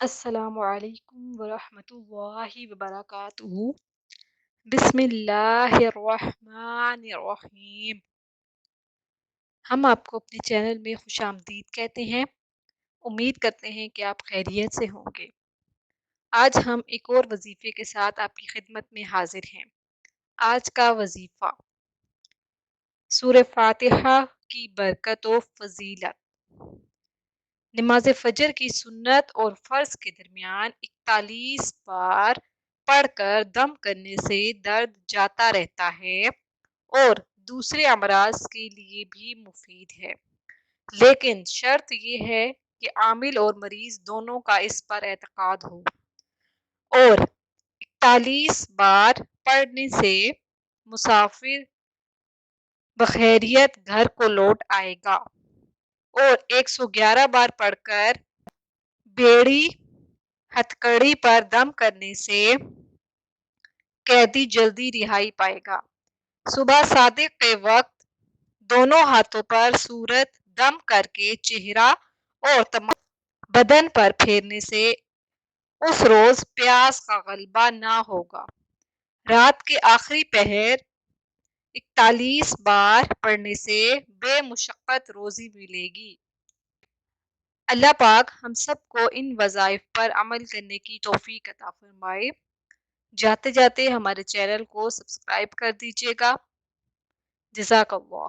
السلام علیکم ورحمۃ اللہ وبرکاتہ۔ بسم اللہ الرحمن الرحیم۔ ہم آپ کو اپنے چینل میں خوش آمدید کہتے ہیں۔ امید کرتے ہیں کہ آپ خیریت سے ہوں گے۔ آج ہم ایک اور وظیفے کے ساتھ آپ کی خدمت میں حاضر ہیں۔ آج کا وظیفہ سورہ فاتحہ کی برکت و فضیلت۔ نماز فجر کی سنت اور فرض کے درمیان 41 بار پڑھ کر دم کرنے سے درد جاتا رہتا ہے اور دوسرے امراض کے لیے بھی مفید ہے، لیکن شرط یہ ہے کہ عامل اور مریض دونوں کا اس پر اعتقاد ہو۔ اور 41 بار پڑھنے سے مسافر بخیریت گھر کو لوٹ آئے گا، اور 111 بار پڑھ کر بیڑی ہتھکڑی پر دم کرنے سے قیدی جلدی رہائی پائے گا۔ صبح صادق کے وقت دونوں ہاتھوں پر سورت دم کر کے چہرہ اور تمام بدن پر پھیرنے سے اس روز پیاس کا غلبہ نہ ہوگا۔ رات کے آخری پہر 41 بار پڑھنے سے بے مشقت روزی ملے گی۔ اللہ پاک ہم سب کو ان وظائف پر عمل کرنے کی توفیق عطا فرمائے۔ جاتے جاتے ہمارے چینل کو سبسکرائب کر دیجیے گا۔ جزاک اللہ۔